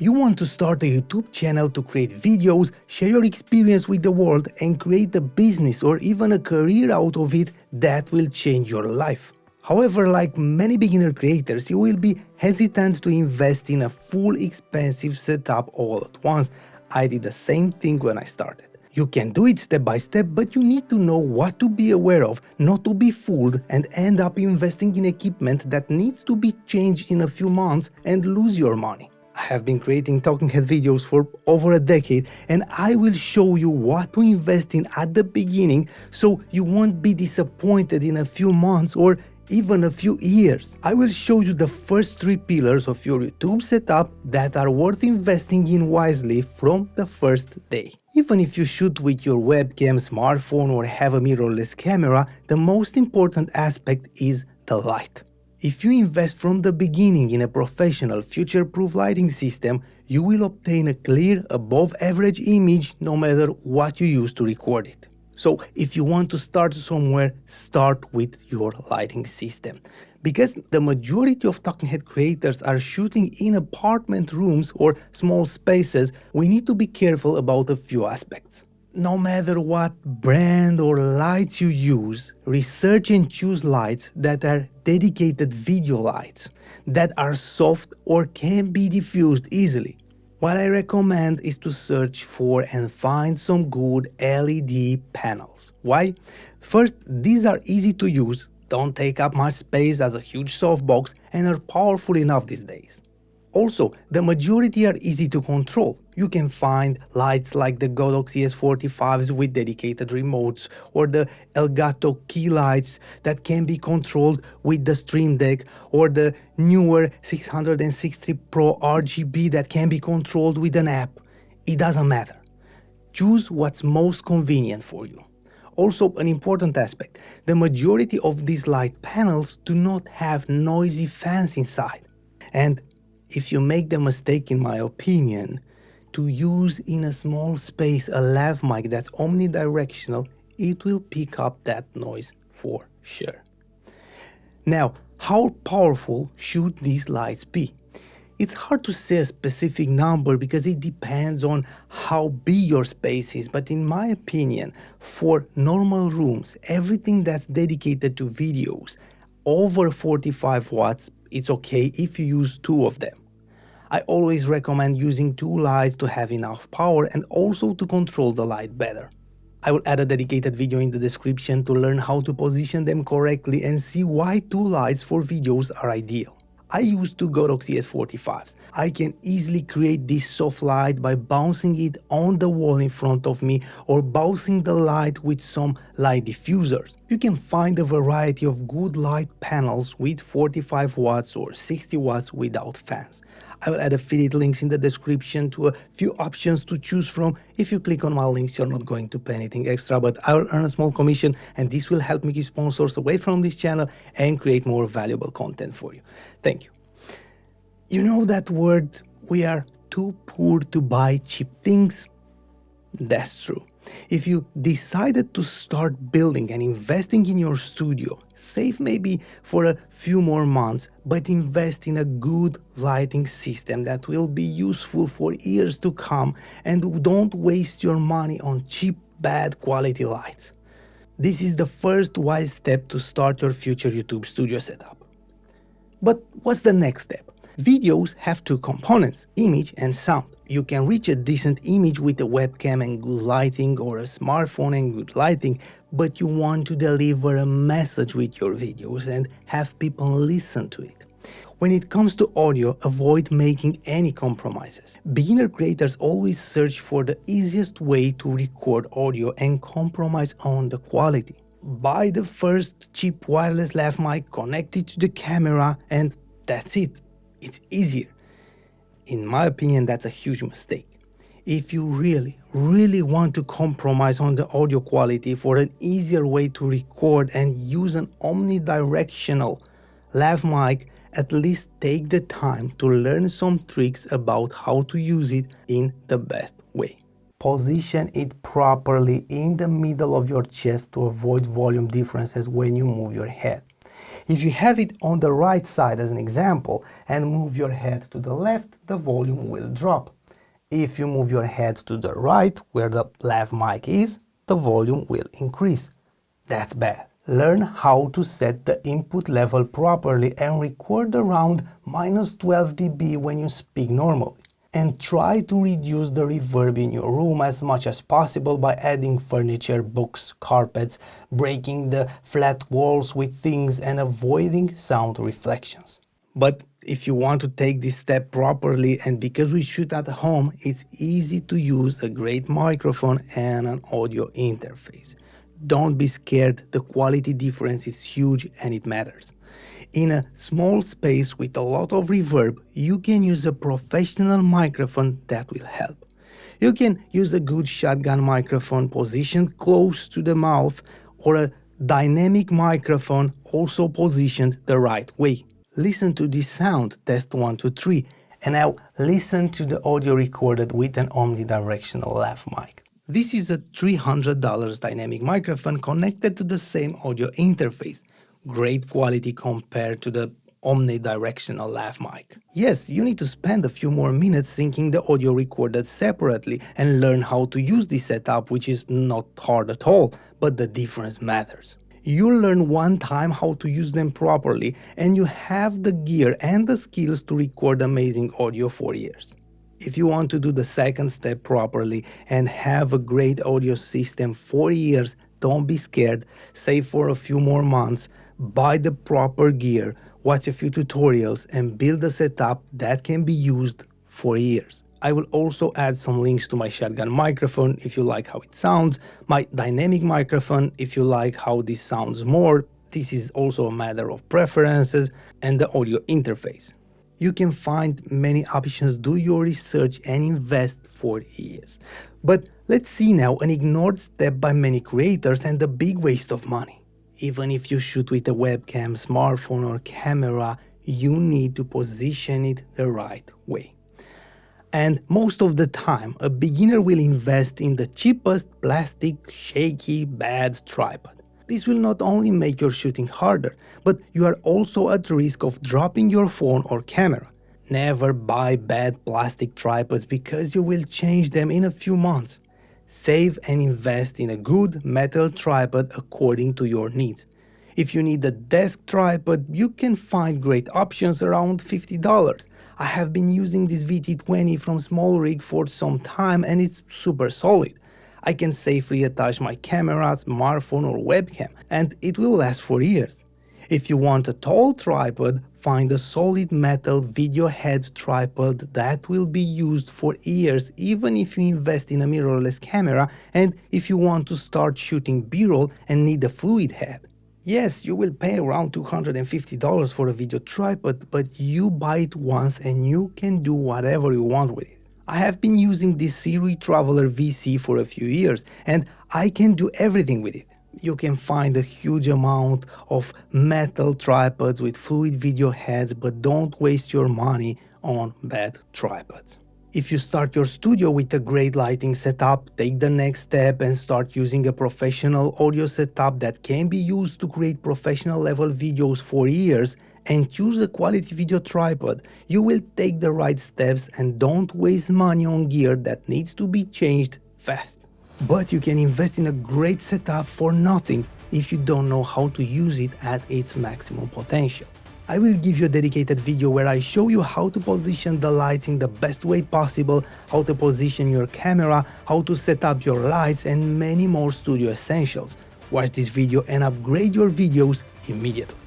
You want to start a YouTube channel to create videos, share your experience with the world and create a business or even a career out of it that will change your life. However, like many beginner creators, you will be hesitant to invest in a full expensive setup all at once. I did the same thing when I started. You can do it step by step, but you need to know what to be aware of, not to be fooled and end up investing in equipment that needs to be changed in a few months and lose your money. I have been creating talking head videos for over a decade and I will show you what to invest in at the beginning so you won't be disappointed in a few months or even a few years. I will show you the first 3 pillars of your YouTube setup that are worth investing in wisely from the first day. Even if you shoot with your webcam, smartphone or have a mirrorless camera, the most important aspect is the light. If you invest from the beginning in a professional, future-proof lighting system, you will obtain a clear, above-average image no matter what you use to record it. So, if you want to start somewhere, start with your lighting system. Because the majority of talking head creators are shooting in apartment rooms or small spaces, we need to be careful about a few aspects. No matter what brand or lights you use, research and choose lights that are dedicated video lights, that are soft or can be diffused easily. What I recommend is to search for and find some good LED panels. Why? First, these are easy to use, don't take up much space as a huge softbox, and are powerful enough these days. Also, the majority are easy to control. You can find lights like the Godox ES45s with dedicated remotes or the Elgato key lights that can be controlled with the Stream Deck or the newer 660 Pro RGB that can be controlled with an app. It doesn't matter. Choose what's most convenient for you. Also, an important aspect, the majority of these light panels do not have noisy fans inside. And if you make the mistake, in my opinion, to use in a small space a lav mic that's omnidirectional, it will pick up that noise for sure. Now, how powerful should these lights be? It's hard to say a specific number because it depends on how big your space is, but in my opinion, for normal rooms, everything that's dedicated to videos, over 45 watts, it's okay if you use 2 of them. I always recommend using 2 lights to have enough power and also to control the light better. I will add a dedicated video in the description to learn how to position them correctly and see why 2 lights for videos are ideal. I use 2 Godox ES45s. I can easily create this soft light by bouncing it on the wall in front of me or bouncing the light with some light diffusers. You can find a variety of good light panels with 45 watts or 60 watts without fans. I will add affiliate links in the description to a few options to choose from. If you click on my links, you're not going to pay anything extra, but I will earn a small commission and this will help me keep sponsors away from this channel and create more valuable content for you. Thank you. You know that word, we are too poor to buy cheap things? That's true. If you decided to start building and investing in your studio, save maybe for a few more months, but invest in a good lighting system that will be useful for years to come, and don't waste your money on cheap, bad quality lights. This is the first wise step to start your future YouTube studio setup. But what's the next step? Videos have 2 components, image and sound. You can reach a decent image with a webcam and good lighting or a smartphone and good lighting, but you want to deliver a message with your videos and have people listen to it. When it comes to audio, avoid making any compromises. Beginner creators always search for the easiest way to record audio and compromise on the quality. Buy the first cheap wireless lav mic, connect it to the camera, and that's it. It's easier. In my opinion, that's a huge mistake. If you really want to compromise on the audio quality for an easier way to record and use an omnidirectional lav mic, at least take the time to learn some tricks about how to use it in the best way. Position it properly in the middle of your chest to avoid volume differences when you move your head. If you have it on the right side as an example and move your head to the left, the volume will drop. If you move your head to the right, where the lav mic is, the volume will increase. That's bad. Learn how to set the input level properly and record around -12 dB when you speak normally. And try to reduce the reverb in your room as much as possible by adding furniture, books, carpets, breaking the flat walls with things and avoiding sound reflections. But if you want to take this step properly, and because we shoot at home, it's easy to use a great microphone and an audio interface. Don't be scared, the quality difference is huge and it matters. In a small space with a lot of reverb, you can use a professional microphone that will help. You can use a good shotgun microphone positioned close to the mouth or a dynamic microphone also positioned the right way. Listen to this sound, test 1, 2, 3, and now listen to the audio recorded with an omnidirectional lav mic. This is a $300 dynamic microphone connected to the same audio interface. Great quality compared to the omnidirectional lav mic. Yes, you need to spend a few more minutes syncing the audio recorded separately and learn how to use this setup, which is not hard at all, but the difference matters. You'll learn one time how to use them properly, and you have the gear and the skills to record amazing audio for years. If you want to do the second step properly and have a great audio system for years, don't be scared, save for a few more months, buy the proper gear, watch a few tutorials, and build a setup that can be used for years. I will also add some links to my shotgun microphone if you like how it sounds, my dynamic microphone if you like how this sounds more, this is also a matter of preferences, and the audio interface. You can find many options, do your research and invest for years. But let's see now an ignored step by many creators and a big waste of money. Even if you shoot with a webcam, smartphone or camera, you need to position it the right way. And most of the time, a beginner will invest in the cheapest plastic, shaky, bad tripod. This will not only make your shooting harder, but you are also at risk of dropping your phone or camera. Never buy bad plastic tripods because you will change them in a few months. Save and invest in a good metal tripod according to your needs. If you need a desk tripod, you can find great options around $50. I have been using this VT20 from Small Rig for some time and it's super solid. I can safely attach my camera, smartphone or webcam and it will last for years. If you want a tall tripod, find a solid metal video head tripod that will be used for years even if you invest in a mirrorless camera and if you want to start shooting B-roll and need a fluid head. Yes, you will pay around $250 for a video tripod, but you buy it once and you can do whatever you want with it. I have been using this Siri Traveler VC for a few years and I can do everything with it. You can find a huge amount of metal tripods with fluid video heads, but don't waste your money on bad tripods. If you start your studio with a great lighting setup, take the next step and start using a professional audio setup that can be used to create professional level videos for years and choose a quality video tripod. You will take the right steps and don't waste money on gear that needs to be changed fast. But you can invest in a great setup for nothing if you don't know how to use it at its maximum potential. I will give you a dedicated video where I show you how to position the lights in the best way possible, how to position your camera, how to set up your lights and many more studio essentials. Watch this video and upgrade your videos immediately.